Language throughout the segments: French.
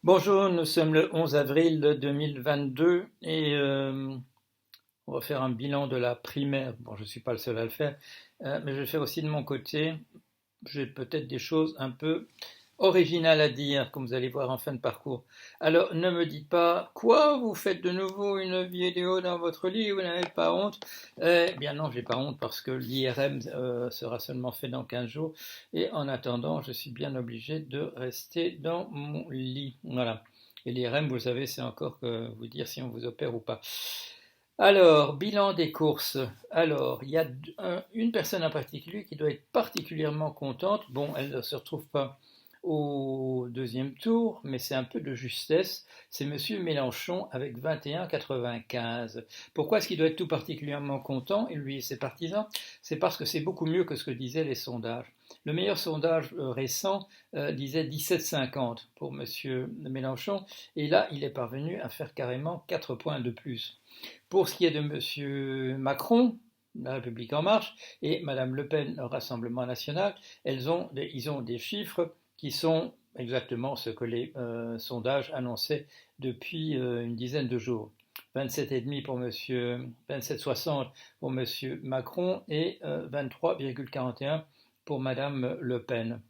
Bonjour, nous sommes le 11 avril 2022 et on va faire un bilan de la primaire. Bon, je ne suis pas le seul à le faire, mais je vais faire aussi de mon côté. J'ai peut-être des choses un peu originales à dire, comme vous allez voir en fin de parcours. Alors, ne me dites pas, quoi, vous faites de nouveau une vidéo dans votre lit, vous n'avez pas honte? Eh bien non, j'ai pas honte parce que l'IRM sera seulement fait dans 15 jours. Et en attendant, je suis bien obligé de rester dans mon lit. Voilà. Et l'IRM, vous le savez, c'est encore que vous dire si on vous opère ou pas. Alors, bilan des courses. Alors, il y a une personne en particulier qui doit être particulièrement contente. Bon, elle ne se retrouve pas au deuxième tour, mais c'est un peu de justesse. C'est Monsieur Mélenchon avec 21,95. Pourquoi est-ce qu'il doit être tout particulièrement content, et lui et ses partisans? C'est parce que c'est beaucoup mieux que ce que disaient les sondages. Le meilleur sondage récent disait 17,50 pour Monsieur Mélenchon, et là, il est parvenu à faire carrément 4 points de plus. Pour ce qui est de M. Macron, La République en marche, et Mme Le Pen, le Rassemblement national, ils ont des chiffres qui sont exactement ce que les sondages annonçaient depuis une dizaine de jours. 27,5 pour monsieur, 27,60 pour M. Macron et 23,41 pour Mme Le Pen.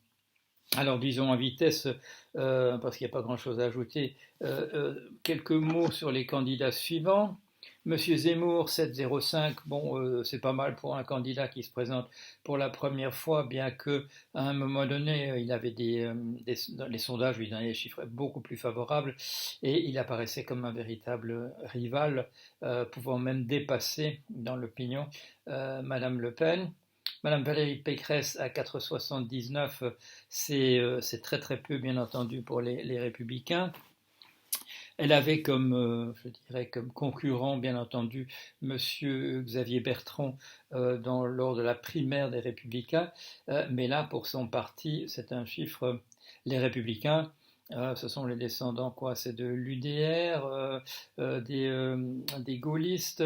Alors disons en vitesse, parce qu'il n'y a pas grand-chose à ajouter, quelques mots sur les candidats suivants. Monsieur Zemmour, 7,05, bon, c'est pas mal pour un candidat qui se présente pour la première fois, bien que à un moment donné, il avait dans les sondages lui donnaient des chiffres beaucoup plus favorables, et il apparaissait comme un véritable rival, pouvant même dépasser dans l'opinion Madame Le Pen. Madame Valérie Pécresse à 4,79, c'est très très peu bien entendu pour les républicains. Elle avait comme, je dirais, comme concurrent, bien entendu, Monsieur Xavier Bertrand lors de la primaire des Républicains. Mais là, pour son parti, c'est un chiffre. Les Républicains, ce sont les descendants, quoi, c'est de l'UDR, des gaullistes,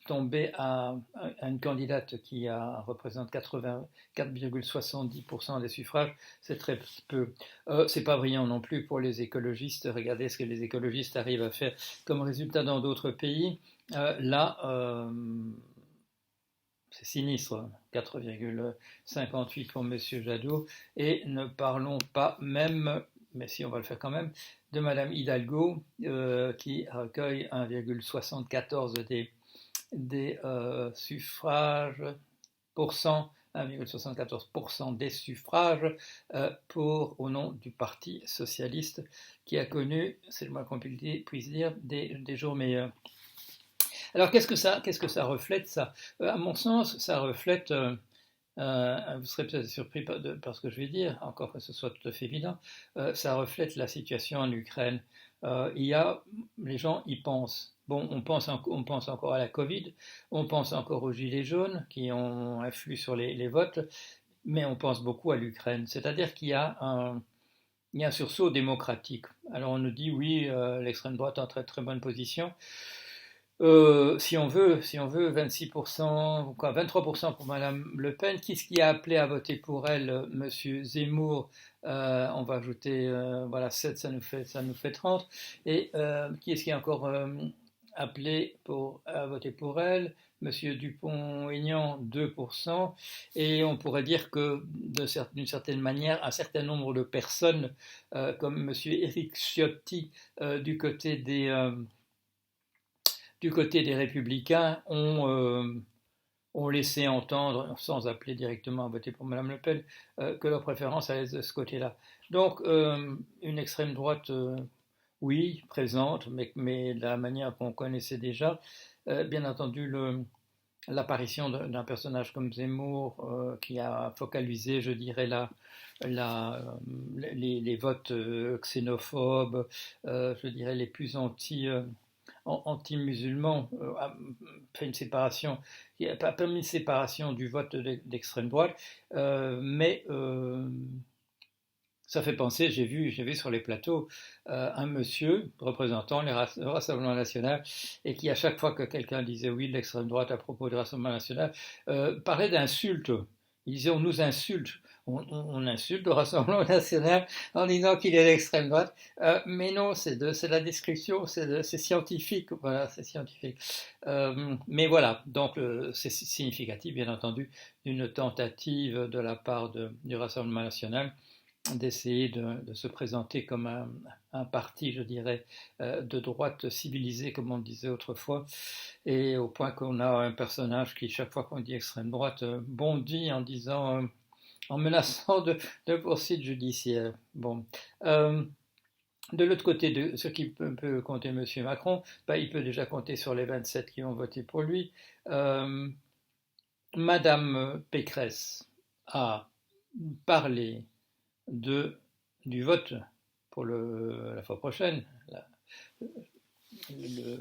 tombés à une candidate qui représente 84,70% des suffrages, c'est très peu. C'est pas brillant non plus pour les écologistes. Regardez ce que les écologistes arrivent à faire comme résultat dans d'autres pays. Là, c'est sinistre, 4,58 pour M. Jadot. Et ne parlons pas même, mais si on va le faire quand même, de Mme Hidalgo, qui recueille 1,74 des suffrages pour cent, 1,74% des suffrages au nom du Parti socialiste qui a connu, c'est le moins qu'on puisse dire, des jours meilleurs. Alors qu'est-ce que ça reflète ça? À mon sens, ça reflète, vous serez peut-être surpris par ce que je vais dire, encore que ce soit tout à fait évident, ça reflète la situation en Ukraine. Les gens y pensent. Bon, on pense encore à la Covid, on pense encore aux Gilets jaunes qui ont influé sur les votes, mais on pense beaucoup à l'Ukraine. C'est-à-dire il y a un sursaut démocratique. Alors on nous dit oui, l'extrême droite est en très très bonne position. Si on veut 26%, quoi, 23% pour Madame Le Pen, qui est-ce qui a appelé à voter pour elle, Monsieur Zemmour? On va ajouter, voilà, 7, ça nous fait 30. Et qui est-ce qui a encore appelé à voter pour elle? Monsieur Dupont-Aignan, 2%. Et on pourrait dire que, d'une certaine manière, un certain nombre de personnes, comme Monsieur Éric Ciotti, du côté des Républicains, ont laissé entendre, sans appeler directement à voter pour Mme Le Pen, que leur préférence allait de ce côté-là. Donc, une extrême droite, oui, présente, mais de la manière qu'on connaissait déjà. Bien entendu, l'apparition d'un personnage comme Zemmour, qui a focalisé, je dirais, les votes xénophobes, je dirais les plus anti-musulmans, fait une séparation, il n'a pas permis une séparation du vote d'extrême droite, mais ça fait penser, j'ai vu sur les plateaux un monsieur représentant le Rassemblement national et qui, à chaque fois que quelqu'un disait oui de l'extrême droite à propos du Rassemblement national, parlait d'insultes. Il disait on nous insulte, on insulte le Rassemblement national en disant qu'il est d'extrême droite, mais non, c'est la description, c'est scientifique, voilà, c'est scientifique. Mais voilà, donc c'est significatif, bien entendu, d'une tentative de la part du Rassemblement national d'essayer de se présenter comme un parti, je dirais, de droite civilisé, comme on disait autrefois, et au point qu'on a un personnage qui, chaque fois qu'on dit extrême droite, bondit en disant, en menaçant de poursuites judiciaires. Bon. De l'autre côté, de ce qui peut compter M. Macron, ben, il peut déjà compter sur les 27 qui ont voté pour lui. Madame Pécresse a parlé du vote pour la fois prochaine, le,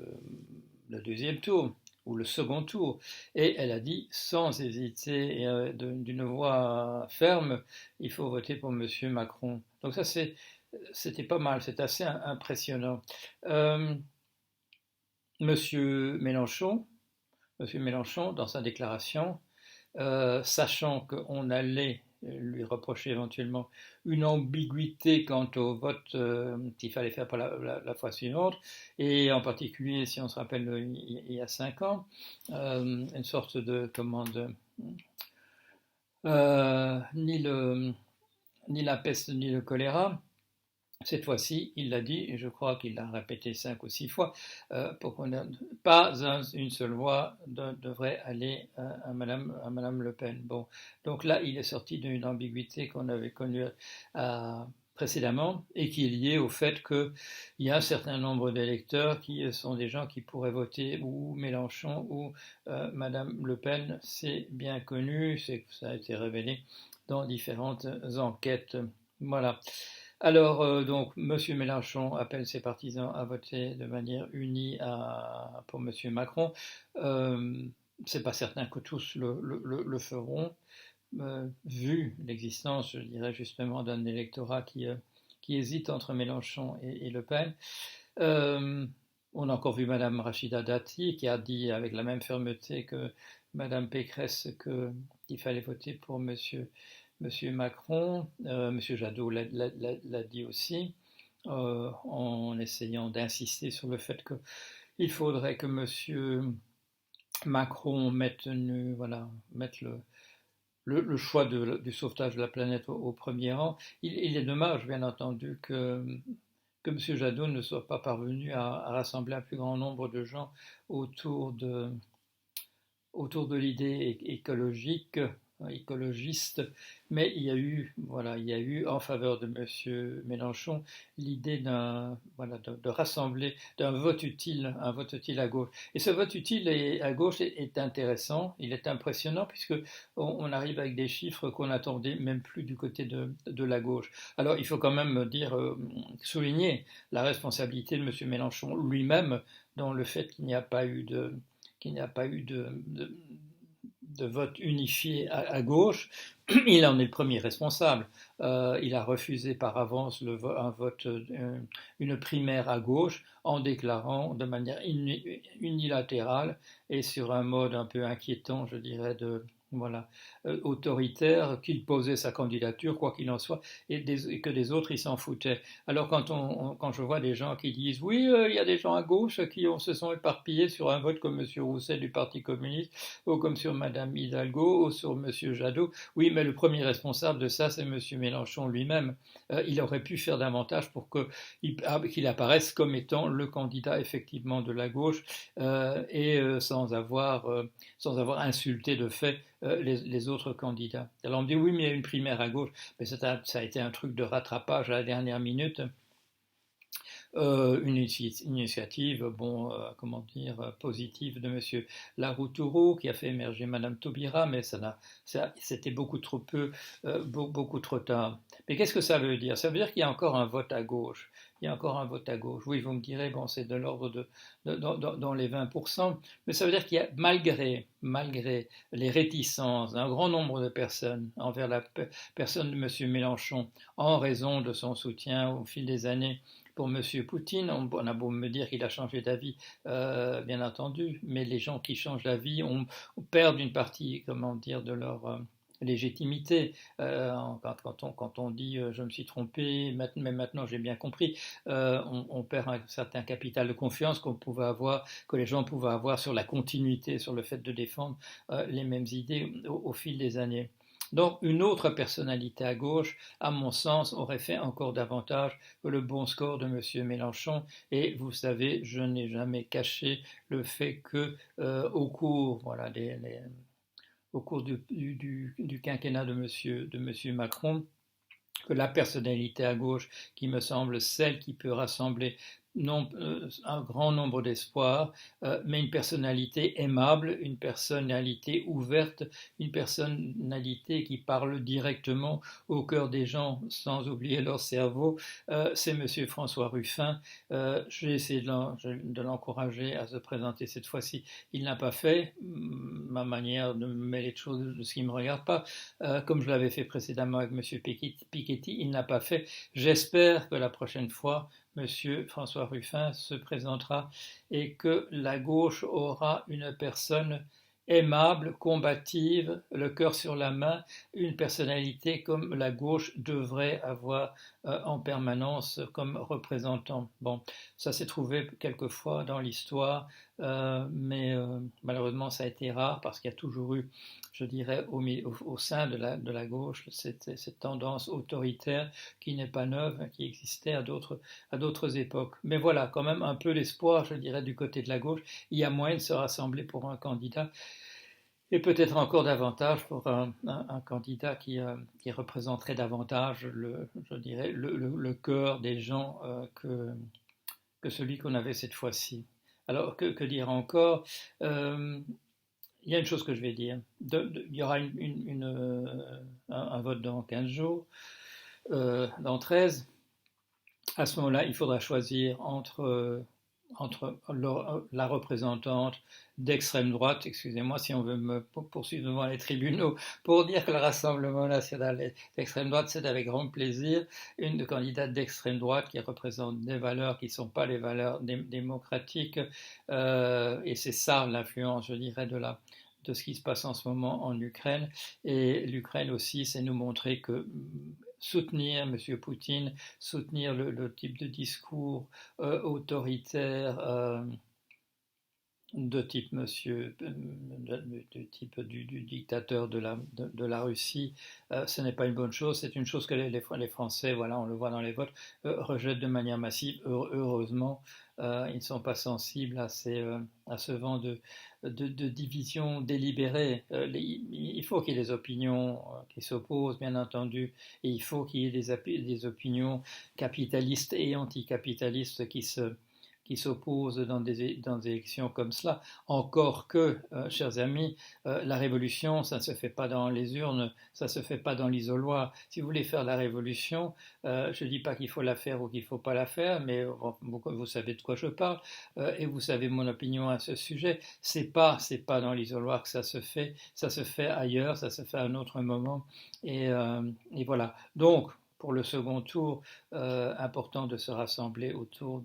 le deuxième tour ou le second tour, et elle a dit sans hésiter et d'une voix ferme, il faut voter pour M. Macron. Donc ça c'était pas mal, c'est assez impressionnant. Monsieur Mélenchon, dans sa déclaration, sachant qu'on allait lui reprocher éventuellement une ambiguïté quant au vote qu'il fallait faire pour la fois suivante, et en particulier, si on se rappelle, il y a 5 ans, une sorte de commande, ni la peste ni le choléra. Cette fois-ci, il l'a dit, et je crois qu'il l'a répété 5 ou 6 fois, pour qu'on pas une seule voix devrait aller à Madame Le Pen. Bon, donc là, il est sorti d'une ambiguïté qu'on avait connue précédemment et qui est liée au fait qu'il y a un certain nombre d'électeurs qui sont des gens qui pourraient voter ou Mélenchon ou Madame Le Pen. C'est bien connu, ça a été révélé dans différentes enquêtes. Voilà. Alors, donc, M. Mélenchon appelle ses partisans à voter de manière unie pour M. Macron. C'est pas certain que tous le feront, vu l'existence, je dirais justement, d'un électorat qui hésite entre Mélenchon et Le Pen. On a encore vu Mme Rachida Dati qui a dit avec la même fermeté que Mme Pécresse qu'il fallait voter pour Monsieur Macron. Monsieur Jadot l'a dit aussi, en essayant d'insister sur le fait qu'il faudrait que Monsieur Macron mette le choix du sauvetage de la planète au premier rang. Il est dommage, bien entendu, que M. Jadot ne soit pas parvenu à rassembler un plus grand nombre de gens autour de l'idée écologiste, mais il y a eu en faveur de M. Mélenchon l'idée de rassembler d'un vote utile, un vote utile à gauche. Et ce vote utile à gauche est intéressant, il est impressionnant puisque on arrive avec des chiffres qu'on n'attendait même plus du côté de la gauche. Alors il faut quand même souligner la responsabilité de M. Mélenchon lui-même dans le fait qu'il n'y a pas eu de vote unifié à gauche. Il en est le premier responsable. Il a refusé par avance une primaire à gauche en déclarant de manière unilatérale et sur un mode un peu inquiétant, je dirais, autoritaire, qu'il posait sa candidature, quoi qu'il en soit, et que des autres, ils s'en foutaient. Alors quand je vois des gens qui disent oui, il y a des gens à gauche qui se sont éparpillés sur un vote comme M. Rousset du Parti communiste, ou comme sur Mme Hidalgo, ou sur M. Jadot, oui, mais le premier responsable de ça, c'est M. Mélenchon lui-même. Il aurait pu faire davantage pour qu'il apparaisse comme étant le candidat effectivement de la gauche, et sans avoir insulté de fait les autres candidats. Alors on me dit oui, mais il y a une primaire à gauche, mais ça a été un truc de rattrapage à la dernière minute. Une initiative, positive de M. Laroutourou qui a fait émerger Mme Taubira, mais c'était beaucoup trop peu, beaucoup trop tard. Mais qu'est-ce que ça veut dire? Ça veut dire qu'il y a encore un vote à gauche. Il y a encore un vote à gauche. Oui, vous me direz, bon, c'est de l'ordre dans les 20%, mais ça veut dire qu'il y a, malgré les réticences d'un grand nombre de personnes envers la personne de M. Mélenchon, en raison de son soutien au fil des années pour M. Poutine, on a beau me dire qu'il a changé d'avis, bien entendu, mais les gens qui changent d'avis perdent une partie, de légitimité. Quand on dit je me suis trompé, mais maintenant j'ai bien compris, on perd un certain capital de confiance que les gens pouvaient avoir sur la continuité, sur le fait de défendre les mêmes idées au fil des années. Donc une autre personnalité à gauche, à mon sens, aurait fait encore davantage que le bon score de M. Mélenchon. Et vous savez, je n'ai jamais caché le fait que au cours, voilà, au cours du quinquennat de monsieur Macron, que la personnalité à gauche qui me semble celle qui peut rassembler un grand nombre d'espoirs, mais une personnalité aimable, une personnalité ouverte, une personnalité qui parle directement au cœur des gens sans oublier leur cerveau, c'est M. François Ruffin. J'ai essayé de l'encourager à se présenter cette fois-ci. Il n'a pas fait. Ma manière de me mêler de choses de ce qui ne me regarde pas, comme je l'avais fait précédemment avec M. Piketty, il n'a pas fait. J'espère que la prochaine fois, M. François Ruffin se présentera et que la gauche aura une personne aimable, combative, le cœur sur la main, une personnalité comme la gauche devrait avoir en permanence comme représentant. Bon, ça s'est trouvé quelquefois dans l'histoire, mais malheureusement ça a été rare parce qu'il y a toujours eu, je dirais, au sein de la gauche, cette tendance autoritaire qui n'est pas neuve, qui existait à d'autres époques. Mais voilà, quand même un peu l'espoir, je dirais, du côté de la gauche. Il y a moyen de se rassembler pour un candidat et peut-être encore davantage pour un candidat qui représenterait davantage, je dirais, le cœur des gens que celui qu'on avait cette fois-ci. Alors, que dire encore il y a une chose que je vais dire. Il y aura un vote dans 15 jours, dans 13. À ce moment-là, il faudra choisir entre la représentante d'extrême droite, excusez-moi si on veut me poursuivre devant les tribunaux, pour dire que le Rassemblement national d'extrême droite, c'est avec grand plaisir une candidate d'extrême droite qui représente des valeurs qui ne sont pas les valeurs démocratiques, et c'est ça l'influence, je dirais, de ce qui se passe en ce moment en Ukraine. Et l'Ukraine aussi, c'est nous montrer que soutenir M. Poutine, soutenir le type de discours autoritaire de type de type du dictateur de la Russie, ce n'est pas une bonne chose. C'est une chose que les Français, voilà, on le voit dans les votes, rejettent de manière massive. Heureusement, ils ne sont pas sensibles à ce vent de division délibérée. Il faut qu'il y ait des opinions qui s'opposent, bien entendu, et il faut qu'il y ait des opinions capitalistes et anticapitalistes qui s'opposent dans des élections comme cela. Encore que, chers amis, la révolution, ça ne se fait pas dans les urnes, ça ne se fait pas dans l'isoloir. Si vous voulez faire la révolution, je ne dis pas qu'il faut la faire ou qu'il ne faut pas la faire, mais vous savez de quoi je parle, et vous savez mon opinion à ce sujet. C'est pas dans l'isoloir que ça se fait ailleurs, ça se fait à un autre moment, et voilà. Donc, pour le second tour, important de se rassembler autour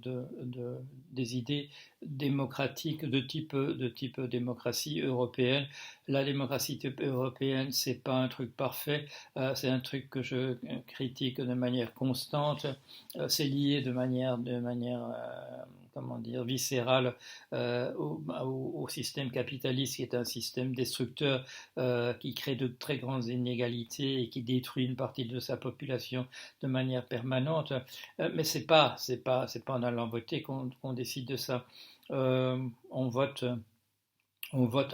des idées démocratiques de type démocratie européenne. La démocratie européenne, c'est pas un truc parfait, c'est un truc que je critique de manière constante. C'est lié de manière comment dire, viscérale au système capitaliste qui est un système destructeur qui crée de très grandes inégalités et qui détruit une partie de sa population de manière permanente. Mais c'est pas en allant voter qu'on décide de ça. On vote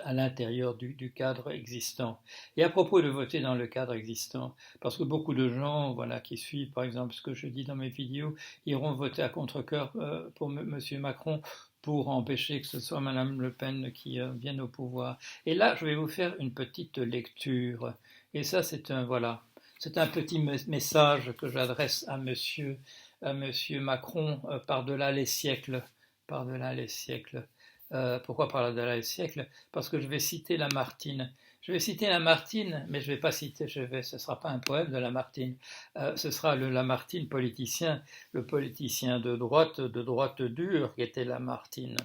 à l'intérieur du cadre existant. Et à propos de voter dans le cadre existant, parce que beaucoup de gens, voilà, qui suivent par exemple ce que je dis dans mes vidéos, iront voter à contre-cœur pour M. Macron pour empêcher que ce soit Mme Le Pen qui vienne au pouvoir. Et là, je vais vous faire une petite lecture. Et ça, c'est un petit message que j'adresse à monsieur Macron par-delà les siècles. Par-delà les siècles. Pourquoi par-delà les siècles? Parce que je vais citer Lamartine. Je vais citer Lamartine, mais je ne vais pas citer, ce ne sera pas un poème de Lamartine, ce sera le Lamartine politicien, le politicien de droite dure qui était Lamartine.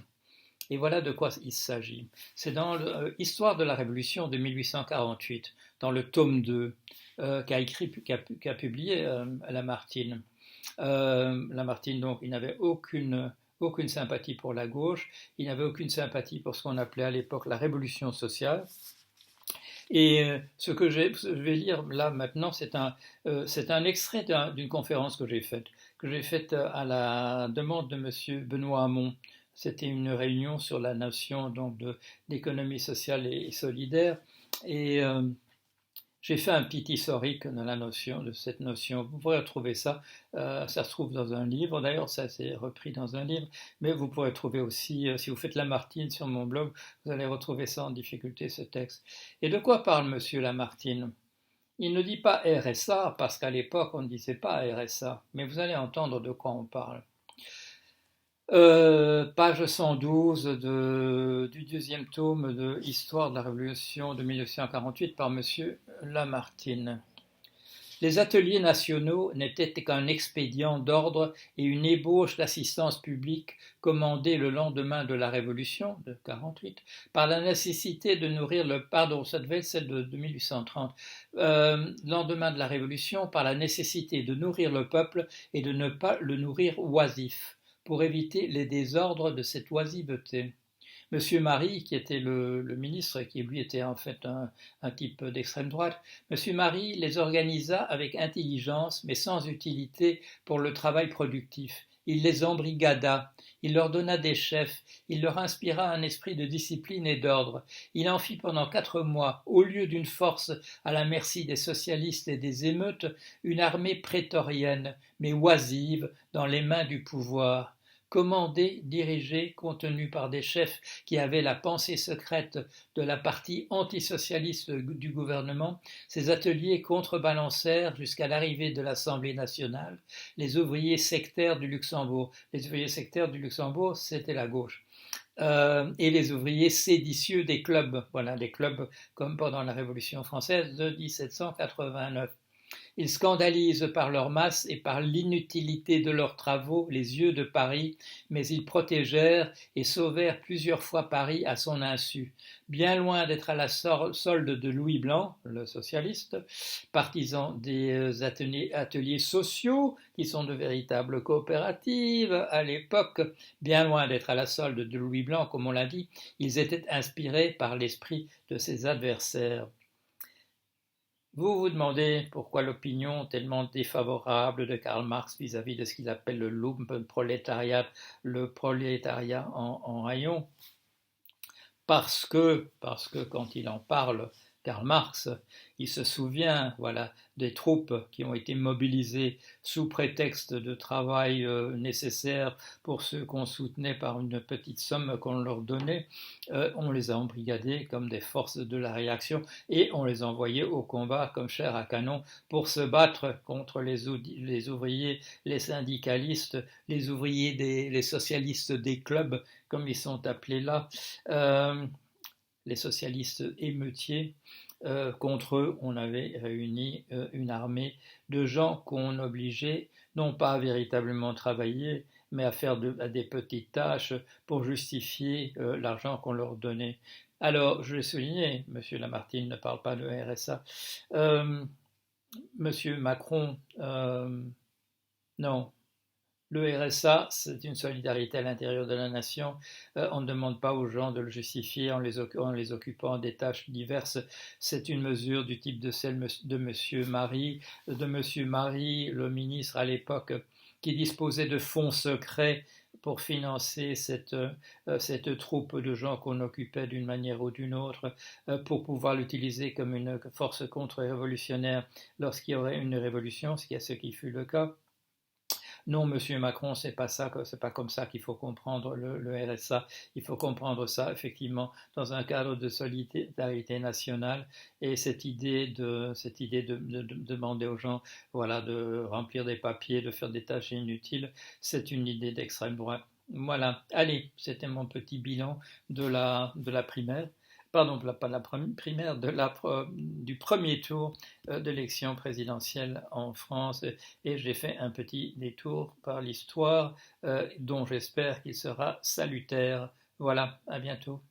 Et voilà de quoi il s'agit. C'est dans l'Histoire de la Révolution de 1848, dans le tome 2, qu'a publié Lamartine. Lamartine, donc, il n'avait aucune sympathie pour la gauche, il n'avait aucune sympathie pour ce qu'on appelait à l'époque la révolution sociale. Et ce que je vais lire là maintenant, c'est un extrait d'une conférence que j'ai faite à la demande de M. Benoît Hamon. C'était une réunion sur la notion donc d'économie sociale et solidaire. Et j'ai fait un petit historique de cette notion. Vous pourrez retrouver ça. Ça se trouve dans un livre. D'ailleurs, ça s'est repris dans un livre. Mais vous pourrez trouver aussi, si vous faites Lamartine sur mon blog, vous allez retrouver ça en difficulté, ce texte. Et de quoi parle Monsieur Lamartine? Il ne dit pas RSA, parce qu'à l'époque, on ne disait pas RSA. Mais vous allez entendre de quoi on parle. Page 112 du deuxième tome de Histoire de la Révolution de 1948 par Monsieur Lamartine. Les ateliers nationaux n'étaient qu'un expédient d'ordre et une ébauche d'assistance publique commandée le lendemain de la Révolution de 48 par la nécessité de nourrir le pardon, ça devait être celle de 1830, lendemain de la Révolution par la nécessité de nourrir le peuple et de ne pas le nourrir oisif, pour éviter les désordres de cette oisiveté. Monsieur Marie, qui était le ministre, et qui lui était en fait un type d'extrême droite, Monsieur Marie les organisa avec intelligence, mais sans utilité pour le travail productif. Il les embrigada, il leur donna des chefs, il leur inspira un esprit de discipline et d'ordre. Il en fit pendant 4 mois, au lieu d'une force à la merci des socialistes et des émeutes, une armée prétorienne, mais oisive, dans les mains du pouvoir. Commandée, dirigée, contenue par des chefs qui avaient la pensée secrète de la partie antisocialiste du gouvernement, ces ateliers contrebalancèrent jusqu'à l'arrivée de l'Assemblée nationale les ouvriers sectaires du Luxembourg. Les ouvriers sectaires du Luxembourg, c'était la gauche. Et les ouvriers séditieux des clubs, voilà, des clubs comme pendant la Révolution française de 1789. Ils scandalisent par leur masse et par l'inutilité de leurs travaux les yeux de Paris, mais ils protégèrent et sauvèrent plusieurs fois Paris à son insu. Bien loin d'être à la solde de Louis Blanc, le socialiste, partisan des ateliers sociaux, qui sont de véritables coopératives à l'époque, bien loin d'être à la solde de Louis Blanc, comme on l'a dit, ils étaient inspirés par l'esprit de ses adversaires. Vous vous demandez pourquoi l'opinion tellement défavorable de Karl Marx vis-à-vis de ce qu'il appelle le Lumpenproletariat, le prolétariat en haillons. Parce que quand il en parle, Karl Marx, il se souvient des troupes qui ont été mobilisées sous prétexte de travail nécessaire pour ceux qu'on soutenait par une petite somme qu'on leur donnait. On les a embrigadés comme des forces de la réaction et on les envoyait au combat comme chair à canon pour se battre contre les ouvriers, les syndicalistes, les ouvriers, les socialistes des clubs, comme ils sont appelés là, les socialistes émeutiers. Contre eux, on avait réuni une armée de gens qu'on obligeait non pas à véritablement travailler, mais à faire à des petites tâches pour justifier l'argent qu'on leur donnait. Alors, je l'ai souligné, M. Lamartine ne parle pas de RSA. M. Macron, non. Le RSA, c'est une solidarité à l'intérieur de la nation. On ne demande pas aux gens de le justifier en les occupant des tâches diverses. C'est une mesure du type de celle de M. Marie, le ministre à l'époque, qui disposait de fonds secrets pour financer cette troupe de gens qu'on occupait d'une manière ou d'une autre, pour pouvoir l'utiliser comme une force contre-révolutionnaire lorsqu'il y aurait une révolution, ce qui fut le cas. Non, Monsieur Macron, c'est pas comme ça qu'il faut comprendre le RSA. Il faut comprendre ça effectivement dans un cadre de solidarité nationale et cette idée de demander aux gens, de remplir des papiers, de faire des tâches inutiles, c'est une idée d'extrême droite. Voilà. Allez, c'était mon petit bilan de la primaire. Pardon, pas la primaire, du premier tour d'élection présidentielle en France. Et j'ai fait un petit détour par l'histoire dont j'espère qu'il sera salutaire Voilà, à bientôt.